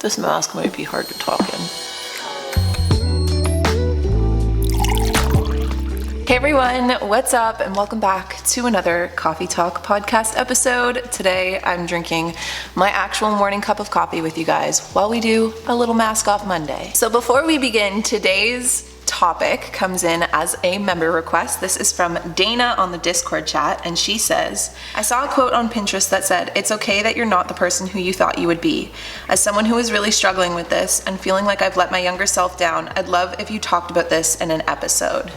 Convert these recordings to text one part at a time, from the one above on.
This mask might be hard to talk in. Hey everyone, what's up? And welcome back to another Coffee Talk podcast episode. Today I'm drinking my actual morning cup of coffee with you guys while we do a little mask off Monday. So before we begin, today's topic comes in as a member request. This is from Dana on the Discord chat, and she says, I saw a quote on Pinterest that said, "It's okay that you're not the person who you thought you would be. As someone who is really struggling with this and feeling like I've let my younger self down, I'd love if you talked about this in an episode."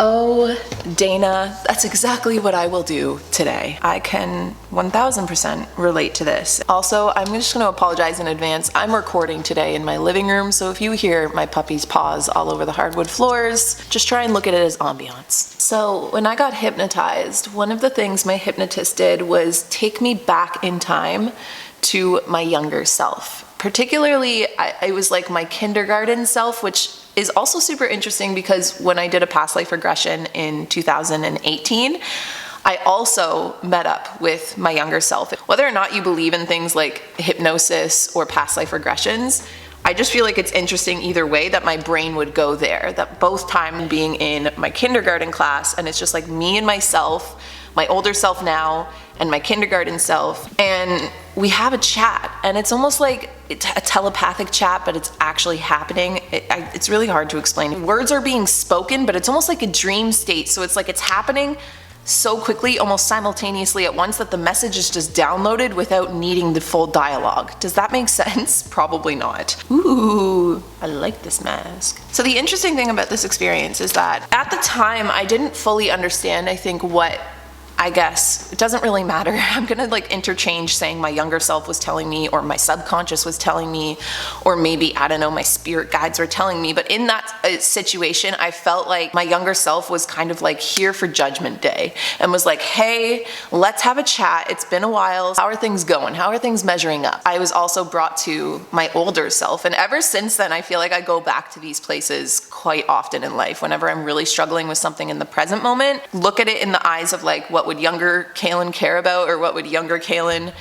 Oh, Dana, that's exactly what I will do today. I can 1000% relate to this. Also, I'm just going to apologize in advance. I'm recording today in my living room, so if you hear my puppy's paws all over the hardwood floors, just try and look at it as ambiance. So when I got hypnotized, one of the things my hypnotist did was take me back in time to my younger self. Particularly, I was like my kindergarten self, which is also super interesting because when I did a past life regression in 2018, I also met up with my younger self. Whether or not you believe in things like hypnosis or past life regressions, I just feel like it's interesting either way that my brain would go there, that both time being in my kindergarten class, and it's just like me and myself, my older self now, and my kindergarten self, and we have a chat, and it's almost like it's a telepathic chat, but it's actually happening. It's really hard to explain. Words are being spoken, but it's almost like a dream state, so it's like it's happening so quickly, almost simultaneously at once, that the message is just downloaded without needing the full dialogue. Does that make sense? Probably not. Ooh, I like this mask. So the interesting thing about this experience is that at the time, I didn't fully understand, I think, what I guess it doesn't really matter. I'm gonna like interchange saying my younger self was telling me, or my subconscious was telling me, or maybe, I don't know, my spirit guides were telling me. But in that situation, I felt like my younger self was kind of like here for Judgment Day and was like, hey, let's have a chat. It's been a while. How are things going? How are things measuring up? I was also brought to my older self. And ever since then, I feel like I go back to these places quite often in life. Whenever I'm really struggling with something in the present moment, look at it in the eyes of like, what would younger Kaylin care about, or what would younger Kaylin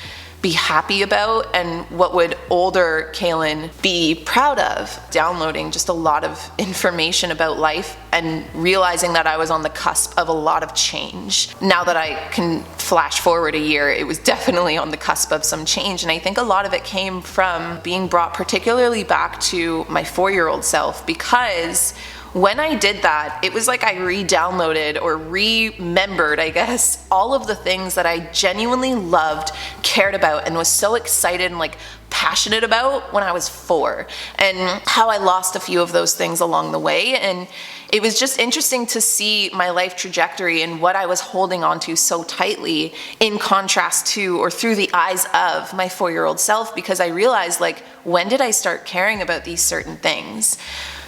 be happy about, and what would older Kaylin be proud of? Downloading just a lot of information about life and realizing that I was on the cusp of a lot of change. Now that I can flash forward a year, it was definitely on the cusp of some change, and I think a lot of it came from being brought particularly back to my 4-year-old self, because when I did that, it was like I re-downloaded or remembered, I guess, all of the things that I genuinely loved, cared about, and was so excited and like passionate about when I was 4, and how I lost a few of those things along the way. And it was just interesting to see my life trajectory and what I was holding on to so tightly in contrast to, or through the eyes of, my 4-year-old self, because I realized, like, when did I start caring about these certain things?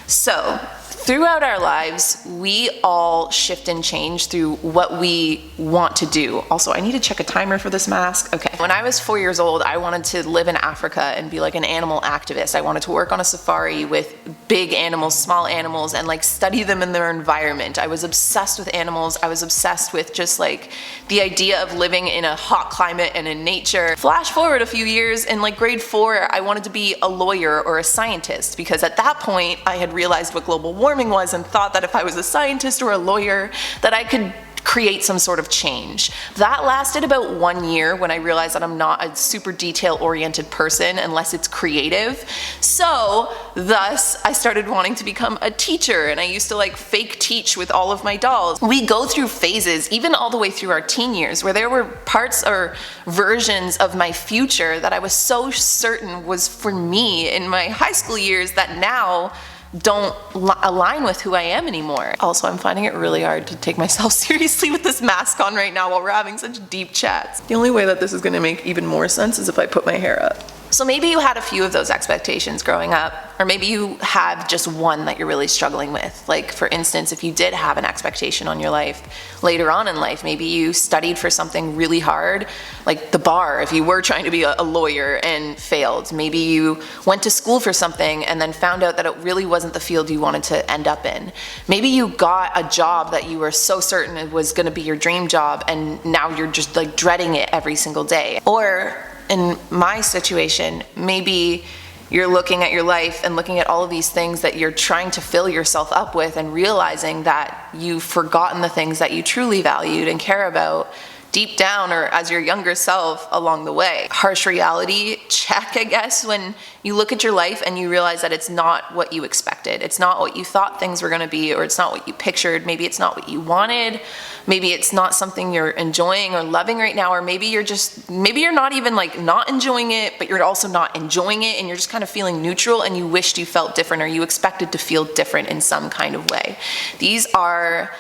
So throughout our lives, we all shift and change through what we want to do. Also, I need to check a timer for this mask. Okay. When I was 4 years old, I wanted to live in Africa and be like an animal activist. I wanted to work on a safari with big animals, small animals, and like study them in their environment. I was obsessed with animals. I was obsessed with just like the idea of living in a hot climate and in nature. Flash forward a few years, in like grade 4, I wanted to be a lawyer or a scientist, because at that point I had realized what global warming was and thought that if I was a scientist or a lawyer that I could create some sort of change. That lasted about 1 year when I realized that I'm not a super detail-oriented person unless it's creative. So thus I started wanting to become a teacher, and I used to like fake teach with all of my dolls. We go through phases, even all the way through our teen years, where there were parts or versions of my future that I was so certain was for me in my high school years that now don't align with who I am anymore. Also, I'm finding it really hard to take myself seriously with this mask on right now while we're having such deep chats. The only way that this is gonna make even more sense is if I put my hair up. So maybe you had a few of those expectations growing up, or maybe you have just one that you're really struggling with. Like, for instance, if you did have an expectation on your life later on in life, maybe you studied for something really hard, like the bar, if you were trying to be a lawyer and failed. Maybe you went to school for something and then found out that it really wasn't the field you wanted to end up in. Maybe you got a job that you were so certain it was gonna be your dream job, and now you're just like dreading it every single day. Or in my situation, maybe you're looking at your life and looking at all of these things that you're trying to fill yourself up with and realizing that you've forgotten the things that you truly valued and care about deep down or as your younger self along the way. Harsh reality check, I guess, when you look at your life and you realize that it's not what you expected. It's not what you thought things were going to be, or it's not what you pictured. Maybe it's not what you wanted. Maybe it's not something you're enjoying or loving right now, or maybe you're not even like not enjoying it, but you're also not enjoying it and you're just kind of feeling neutral and you wished you felt different or you expected to feel different in some kind of way. These are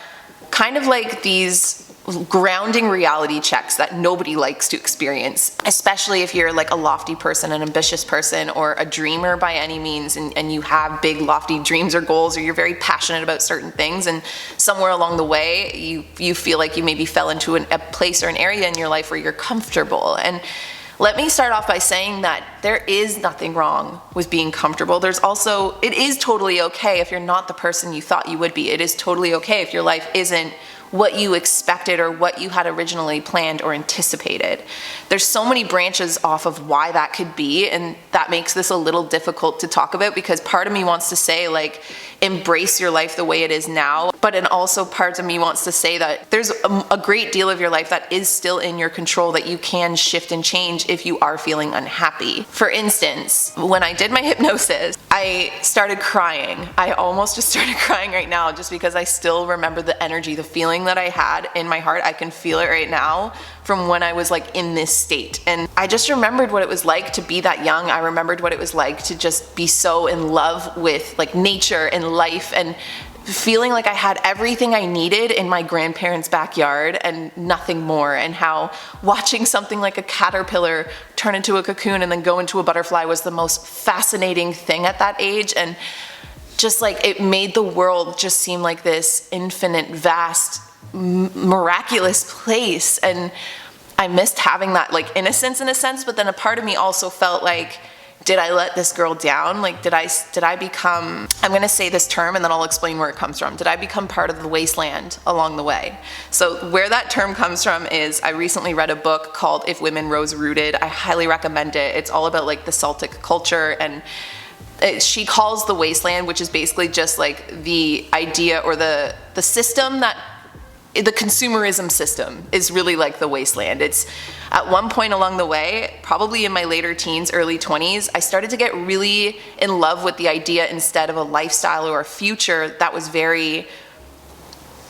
kind of like these grounding reality checks that nobody likes to experience, especially if you're like a lofty person, an ambitious person, or a dreamer by any means, and you have big lofty dreams or goals, or you're very passionate about certain things, and somewhere along the way you feel like you maybe fell into a place or an area in your life where you're comfortable. And let me start off by saying that there is nothing wrong with being comfortable. It is totally okay if you're not the person you thought you would be. It is totally okay if your life isn't what you expected or what you had originally planned or anticipated. There's so many branches off of why that could be, and that makes this a little difficult to talk about, because part of me wants to say, like, embrace your life the way it is now, but then also part of me wants to say that there's a great deal of your life that is still in your control that you can shift and change if you are feeling unhappy. For instance, when I did my hypnosis, I started crying. I almost just started crying right now just because I still remember the energy, the feeling that I had in my heart. I can feel it right now from when I was like in this state. And I just remembered what it was like to be that young. I remembered what it was like to just be so in love with like nature and life, and feeling like I had everything I needed in my grandparents' backyard and nothing more, and how watching something like a caterpillar turn into a cocoon and then go into a butterfly was the most fascinating thing at that age. And just like it made the world just seem like this infinite, vast, miraculous place. And I missed having that like innocence in a sense, but then a part of me also felt like, did I let this girl down? Like, did I become, I'm gonna say this term and then I'll explain where it comes from. Did I become part of the wasteland along the way? So where that term comes from is, I recently read a book called If Women Rose Rooted. I highly recommend it. It's all about like the Celtic culture, and she calls the wasteland, which is basically just like the idea or the system that the consumerism system is really like the wasteland. It's at one point along the way, probably in my later teens, early 20s, I started to get really in love with the idea, instead of a lifestyle or a future that was very,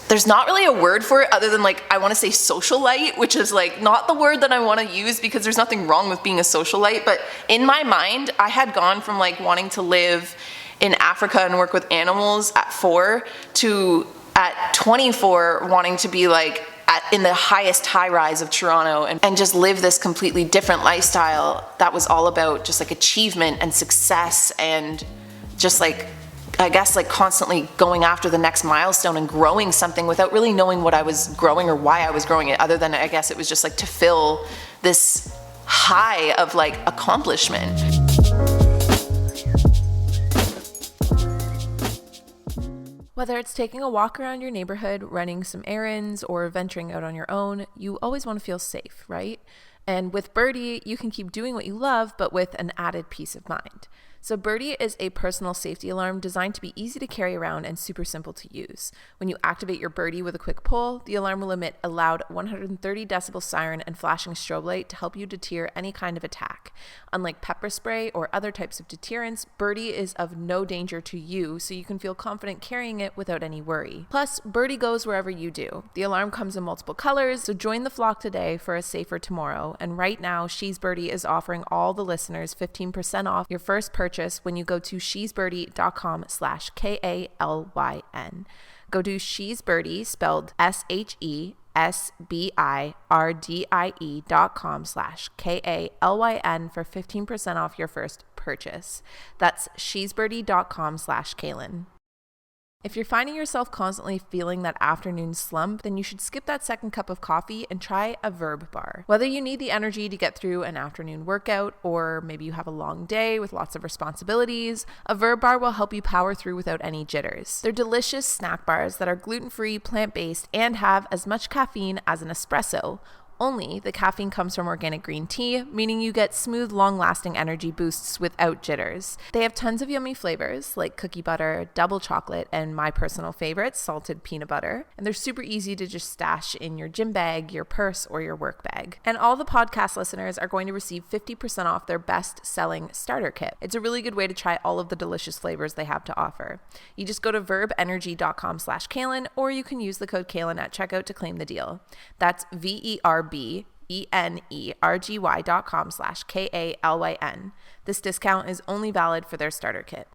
there's not really a word for it other than like, I want to say socialite, which is like not the word that I want to use because there's nothing wrong with being a socialite. But in my mind, I had gone from like wanting to live in Africa and work with animals at 4 to at 24 wanting to be like in the highest high rise of Toronto and just live this completely different lifestyle that was all about just like achievement and success, and just like, I guess, like constantly going after the next milestone and growing something without really knowing what I was growing or why I was growing it, other than I guess it was just like to fill this high of like accomplishment. Whether it's taking a walk around your neighborhood, running some errands, or venturing out on your own, you always want to feel safe, right? And with Birdie, you can keep doing what you love, but with an added peace of mind. So Birdie is a personal safety alarm designed to be easy to carry around and super simple to use. When you activate your Birdie with a quick pull, the alarm will emit a loud 130 decibel siren and flashing strobe light to help you deter any kind of attack. Unlike pepper spray or other types of deterrents, Birdie is of no danger to you, so you can feel confident carrying it without any worry. Plus, Birdie goes wherever you do. The alarm comes in multiple colors, so join the flock today for a safer tomorrow. And right now, She's Birdie is offering all the listeners 15% off your first purchase when you go to shesbirdie.com/KALYN. Go to She's Birdie, spelled SHESBIRDIE.com/KALYN for 15% off your first purchase. That's shesbirdie.com/Kaylin. If you're finding yourself constantly feeling that afternoon slump, then you should skip that second cup of coffee and try a Verb bar. Whether you need the energy to get through an afternoon workout, or maybe you have a long day with lots of responsibilities, a Verb bar will help you power through without any jitters. They're delicious snack bars that are gluten-free, plant-based, and have as much caffeine as an espresso, only, the caffeine comes from organic green tea, meaning you get smooth, long-lasting energy boosts without jitters. They have tons of yummy flavors like cookie butter, double chocolate, and my personal favorite, salted peanut butter. And they're super easy to just stash in your gym bag, your purse, or your work bag. And all the podcast listeners are going to receive 50% off their best-selling starter kit. It's a really good way to try all of the delicious flavors they have to offer. You just go to verbenergy.com/Kaylin, or you can use the code Kaylin at checkout to claim the deal. That's verbenergy.com/KALYN. This discount is only valid for their starter kit.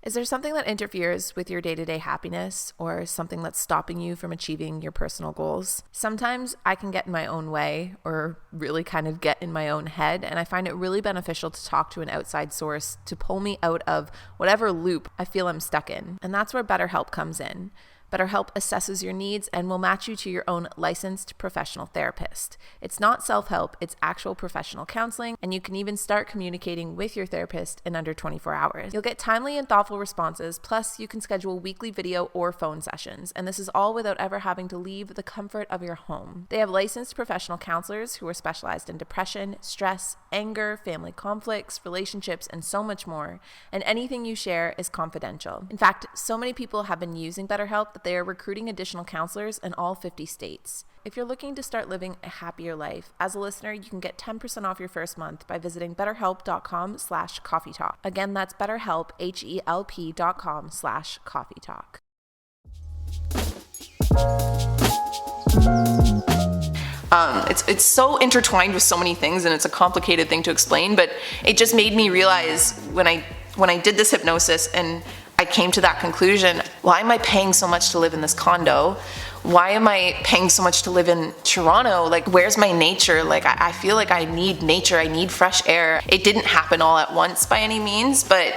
Is there something that interferes with your day-to-day happiness or something that's stopping you from achieving your personal goals? Sometimes I can get in my own way or really kind of get in my own head, and I find it really beneficial to talk to an outside source to pull me out of whatever loop I feel I'm stuck in. And that's where BetterHelp comes in. BetterHelp assesses your needs and will match you to your own licensed professional therapist. It's not self-help, it's actual professional counseling, and you can even start communicating with your therapist in under 24 hours. You'll get timely and thoughtful responses, plus you can schedule weekly video or phone sessions, and this is all without ever having to leave the comfort of your home. They have licensed professional counselors who are specialized in depression, stress, anger, family conflicts, relationships, and so much more, and anything you share is confidential. In fact, so many people have been using BetterHelp that they are recruiting additional counselors in all 50 states. If you're looking to start living a happier life, as a listener, you can get 10% off your first month by visiting betterhelp.com/coffeetalk. Again, that's betterhelp, HELP.com/coffeetalk. It's so intertwined with so many things, and it's a complicated thing to explain, but it just made me realize when I did this hypnosis and I came to that conclusion, why am I paying so much to live in this condo? Why am I paying so much to live in Toronto? Like, where's my nature? Like, I feel like I need nature, I need fresh air. It didn't happen all at once by any means, but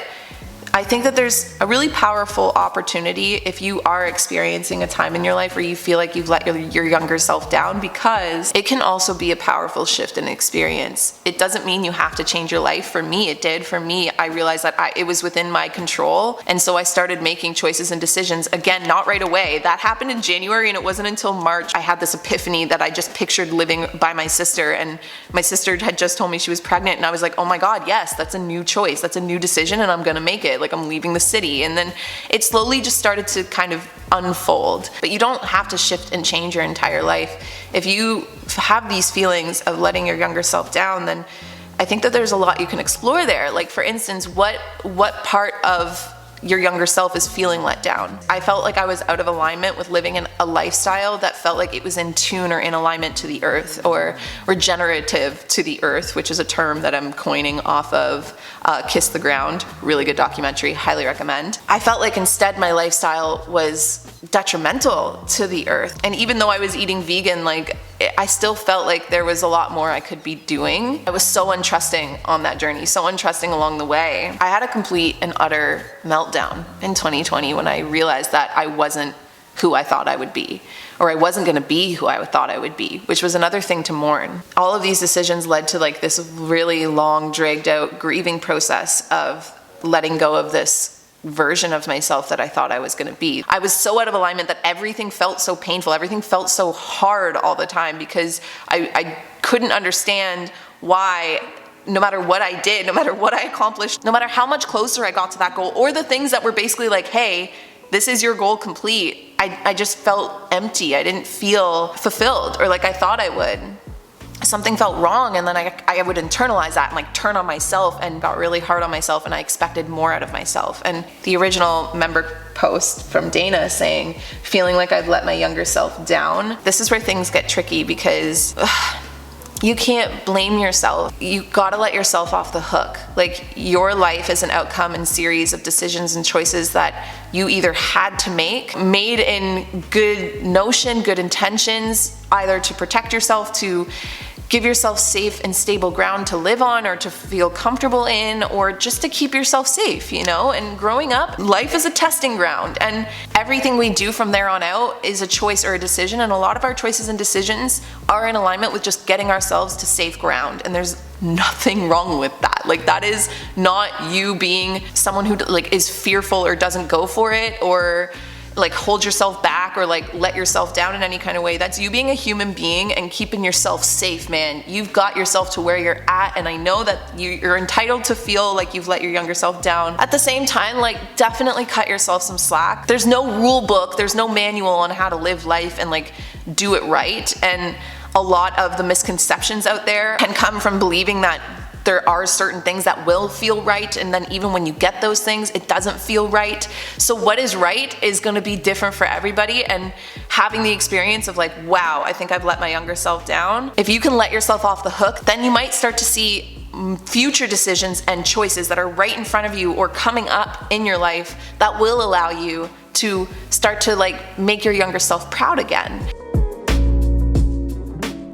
I think that there's a really powerful opportunity if you are experiencing a time in your life where you feel like you've let your younger self down, because it can also be a powerful shift in experience. It doesn't mean you have to change your life. For me, it did. For me, I realized that it was within my control, and so I started making choices and decisions. Again, not right away. That happened in January, and it wasn't until March I had this epiphany that I just pictured living by my sister, and my sister had just told me she was pregnant, and I was like, oh my God, yes, that's a new choice. That's a new decision, and I'm gonna make it. Like, I'm leaving the city. And then it slowly just started to kind of unfold. But you don't have to shift and change your entire life. If you have these feelings of letting your younger self down, then I think that there's a lot you can explore there. Like, for instance, what part of your younger self is feeling let down? I felt like I was out of alignment with living in a lifestyle that felt like it was in tune or in alignment to the earth, or regenerative to the earth, which is a term that I'm coining off of Kiss the Ground. Really good documentary, highly recommend. I felt like instead my lifestyle was detrimental to the earth. And even though I was eating vegan, like, I still felt like there was a lot more I could be doing. I was so untrusting on that journey, so untrusting along the way. I had a complete and utter meltdown in 2020 when I realized that I wasn't who I thought I would be, or I wasn't gonna be who I thought I would be, which was another thing to mourn. All of these decisions led to like this really long, dragged out grieving process of letting go of this version of myself that I thought I was gonna be. I was so out of alignment that everything felt so painful, everything felt so hard all the time, because I couldn't understand why, no matter what I did, no matter what I accomplished, no matter how much closer I got to that goal, or the things that were basically like, hey, this is your goal complete, I just felt empty. I didn't feel fulfilled, or like I thought I would. Something felt wrong, and then I would internalize that and like turn on myself and got really hard on myself, and I expected more out of myself. And the original member post from Dana saying, feeling like I'd let my younger self down, this is where things get tricky, because you can't blame yourself. You gotta let yourself off the hook. Like, your life is an outcome and series of decisions and choices that you either had to make, made in good notion, good intentions, either to protect yourself, to give yourself safe and stable ground to live on or to feel comfortable in, or just to keep yourself safe, you know? And growing up, life is a testing ground, and everything we do from there on out is a choice or a decision, and a lot of our choices and decisions are in alignment with just getting ourselves to safe ground, and there's nothing wrong with that. Like, that is not you being someone who like is fearful or doesn't go for it, or like hold yourself back or like let yourself down in any kind of way. That's you being a human being and keeping yourself safe, man. You've got yourself to where you're at, and I know that you're entitled to feel like you've let your younger self down. At the same time, like definitely cut yourself some slack. There's no rule book, there's no manual on how to live life and like do it right. And a lot of the misconceptions out there can come from believing that there are certain things that will feel right, and then even when you get those things, it doesn't feel right. So what is right is going to be different for everybody, and having the experience of like, wow, I think I've let my younger self down. If you can let yourself off the hook, then you might start to see future decisions and choices that are right in front of you or coming up in your life that will allow you to start to like make your younger self proud again.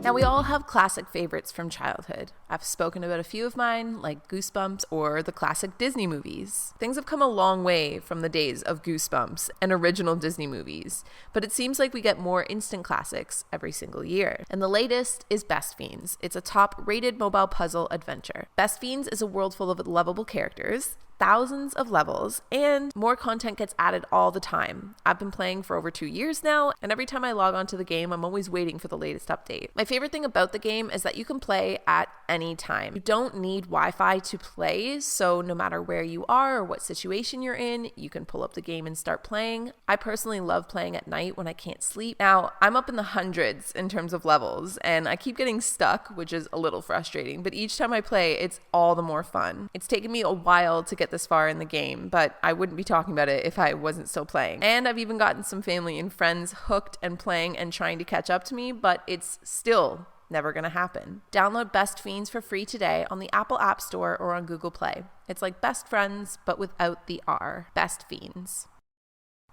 Now, we all have classic favorites from childhood. I've spoken about a few of mine, like Goosebumps or the classic Disney movies. Things have come a long way from the days of Goosebumps and original Disney movies, but it seems like we get more instant classics every single year. And the latest is Best Fiends. It's a top-rated mobile puzzle adventure. Best Fiends is a world full of lovable characters, thousands of levels, and more content gets added all the time. I've been playing for over 2 years now, and every time I log onto the game, I'm always waiting for the latest update. My favorite thing about the game is that you can play at any time. You don't need Wi-Fi to play, so no matter where you are or what situation you're in, you can pull up the game and start playing. I personally love playing at night when I can't sleep. Now, I'm up in the hundreds in terms of levels, and I keep getting stuck, which is a little frustrating, but each time I play, it's all the more fun. It's taken me a while to get this far in the game, but I wouldn't be talking about it if I wasn't still playing. And I've even gotten some family and friends hooked and playing and trying to catch up to me, but it's still never gonna happen. Download Best Fiends for free today on the Apple App Store or on Google Play. It's like Best Friends, but without the R. Best Fiends.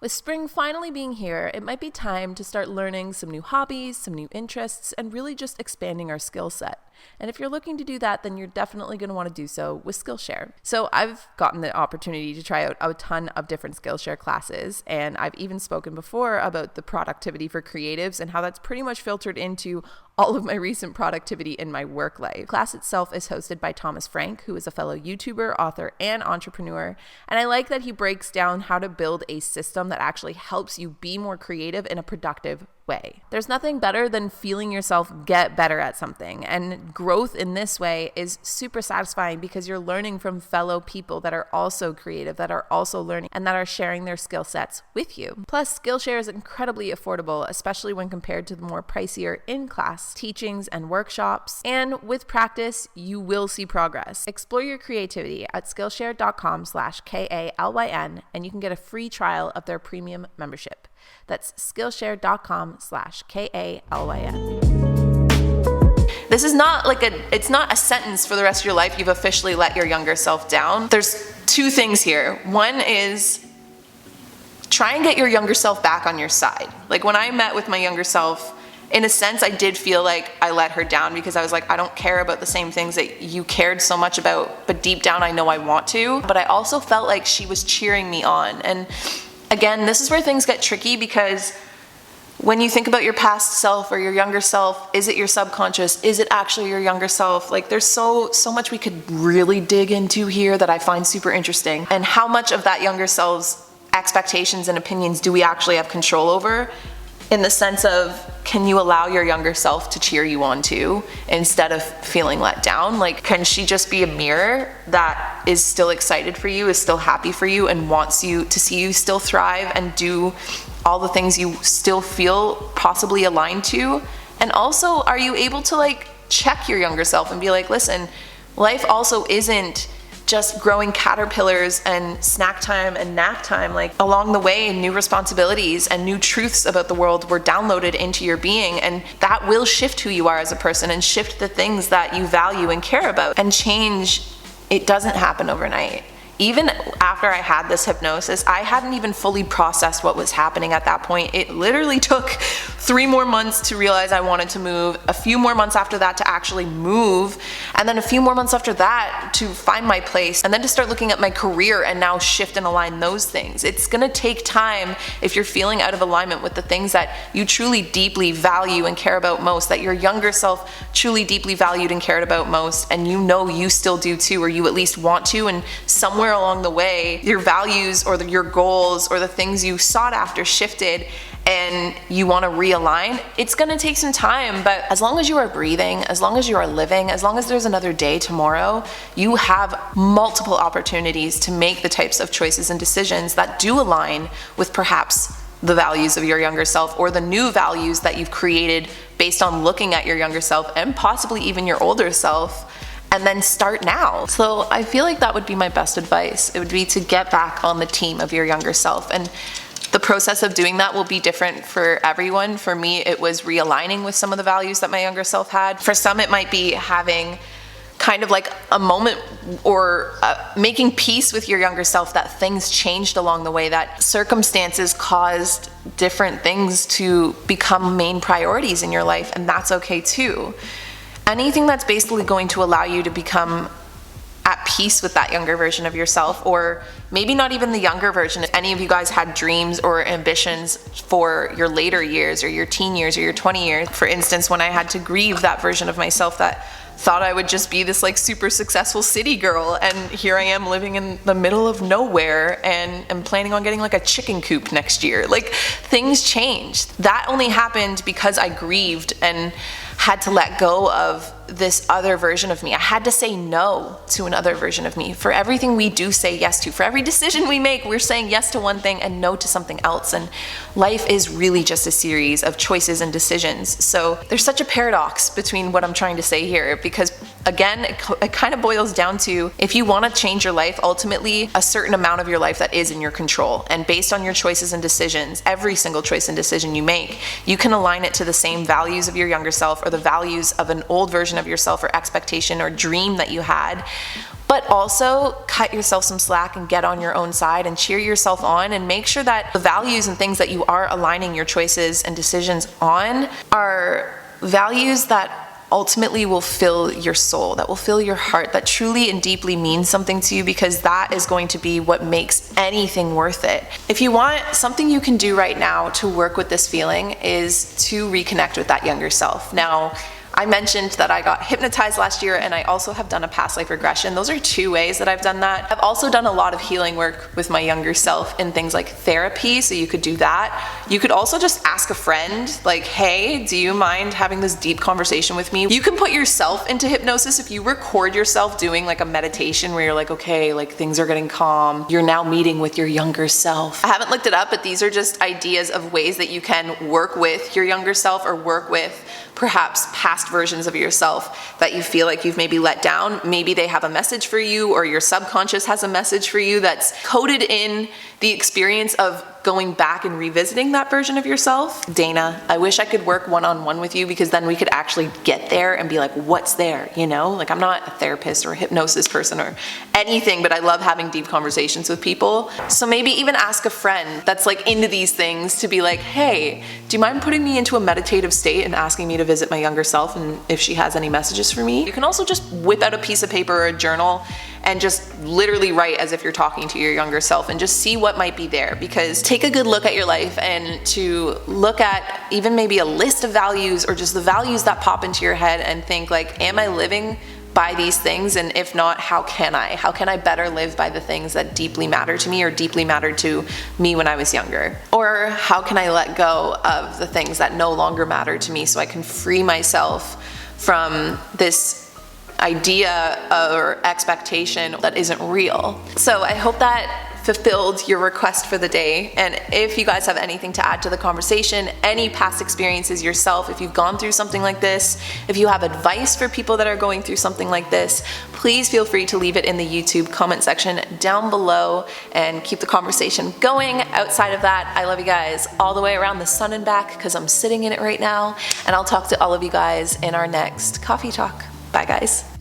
With spring finally being here, it might be time to start learning some new hobbies, some new interests, and really just expanding our skill set. And if you're looking to do that, then you're definitely going to want to do so with Skillshare. So I've gotten the opportunity to try out a ton of different Skillshare classes, and I've even spoken before about the productivity for creatives and how that's pretty much filtered into all of my recent productivity in my work life. The class itself is hosted by Thomas Frank, who is a fellow YouTuber, author, and entrepreneur, and I like that he breaks down how to build a system that actually helps you be more creative in a productive way. There's nothing better than feeling yourself get better at something, and growth in this way is super satisfying because you're learning from fellow people that are also creative, that are also learning, and that are sharing their skill sets with you. Plus, Skillshare is incredibly affordable, especially when compared to the more pricier in-class teachings and workshops, and with practice, you will see progress. Explore your creativity at Skillshare.com/KALYN, and you can get a free trial of their premium membership. That's Skillshare.com/KALYN. This is not like it's not a sentence for the rest of your life. You've officially let your younger self down. There's two things here. One is try and get your younger self back on your side. Like when I met with my younger self, in a sense, I did feel like I let her down because I was like, I don't care about the same things that you cared so much about, but deep down I know I want to. But I also felt like she was cheering me on. And again, this is where things get tricky because when you think about your past self or your younger self, is it your subconscious? Is it actually your younger self? Like there's so much we could really dig into here that I find super interesting. And how much of that younger self's expectations and opinions do we actually have control over? In the sense of, can you allow your younger self to cheer you on too, instead of feeling let down? Like, can she just be a mirror that is still excited for you, is still happy for you, and wants you to see you still thrive and do all the things you still feel possibly aligned to? And also, are you able to like check your younger self and be like, listen, life also isn't just growing caterpillars and snack time and nap time. Like along the way, new responsibilities and new truths about the world were downloaded into your being, and that will shift who you are as a person and shift the things that you value and care about. And change, it doesn't happen overnight. Even after I had this hypnosis, I hadn't even fully processed what was happening at that point. It literally took 3 more months to realize I wanted to move, a few more months after that to actually move, and then a few more months after that to find my place, and then to start looking at my career and now shift and align those things. It's gonna take time if you're feeling out of alignment with the things that you truly deeply value and care about most, that your younger self truly deeply valued and cared about most, and you know you still do too, or you at least want to, and somewhere somewhere along the way, your values or your goals or the things you sought after shifted and you want to realign, it's going to take some time. But as long as you are breathing, as long as you are living, as long as there's another day tomorrow, you have multiple opportunities to make the types of choices and decisions that do align with perhaps the values of your younger self or the new values that you've created based on looking at your younger self and possibly even your older self. And then start now. So I feel like that would be my best advice. It would be to get back on the team of your younger self. And the process of doing that will be different for everyone. For me, it was realigning with some of the values that my younger self had. For some, it might be having kind of like a moment or making peace with your younger self that things changed along the way, that circumstances caused different things to become main priorities in your life, and that's okay too. Anything that's basically going to allow you to become at peace with that younger version of yourself, or maybe not even the younger version. If any of you guys had dreams or ambitions for your later years or your teen years or your 20 years, for instance, when I had to grieve that version of myself that thought I would just be this like super successful city girl, and here I am living in the middle of nowhere and am planning on getting like a chicken coop next year. Like, things changed. That only happened because I grieved and had to let go of this other version of me. I had to say no to another version of me. For everything we do say yes to, for every decision we make, we're saying yes to one thing and no to something else. And life is really just a series of choices and decisions. So there's such a paradox between what I'm trying to say here, because again, it kind of boils down to, if you want to change your life, ultimately a certain amount of your life that is in your control. And based on your choices and decisions, every single choice and decision you make, you can align it to the same values of your younger self or the values of an old version of yourself or expectation or dream that you had. But also cut yourself some slack and get on your own side and cheer yourself on, and make sure that the values and things that you are aligning your choices and decisions on are values that ultimately will fill your soul, that will fill your heart, that truly and deeply means something to you, because that is going to be what makes anything worth it. If you want, something you can do right now to work with this feeling is to reconnect with that younger self. Now, I mentioned that I got hypnotized last year, and I also have done a past life regression. Those are two ways that I've done that. I've also done a lot of healing work with my younger self in things like therapy, so you could do that. You could also just ask a friend, like, hey, do you mind having this deep conversation with me? You can put yourself into hypnosis if you record yourself doing like a meditation where you're like, okay, like things are getting calm. You're now meeting with your younger self. I haven't looked it up, but these are just ideas of ways that you can work with your younger self or work with perhaps past versions of yourself that you feel like you've maybe let down. Maybe they have a message for you, or your subconscious has a message for you that's coded in the experience of going back and revisiting that version of yourself. Dana, I wish I could work one-on-one with you, because then we could actually get there and be like, what's there, you know? Like, I'm not a therapist or a hypnosis person or anything, but I love having deep conversations with people. So maybe even ask a friend that's like into these things to be like, hey, do you mind putting me into a meditative state and asking me to visit my younger self, and if she has any messages for me? You can also just whip out a piece of paper or a journal and just literally write as if you're talking to your younger self, and just see what might be there. Because take a good look at your life, and to look at even maybe a list of values or just the values that pop into your head, and think like, am I living by these things? And if not, how can I? How can I better live by the things that deeply matter to me or deeply mattered to me when I was younger? Or how can I let go of the things that no longer matter to me so I can free myself from this idea or expectation that isn't real? So I hope that fulfilled your request for the day. And if you guys have anything to add to the conversation, any past experiences yourself, if you've gone through something like this, if you have advice for people that are going through something like this, please feel free to leave it in the YouTube comment section down below and keep the conversation going. Outside of that, I love you guys all the way around the sun and back, because I'm sitting in it right now, and I'll talk to all of you guys in our next coffee talk. Bye guys.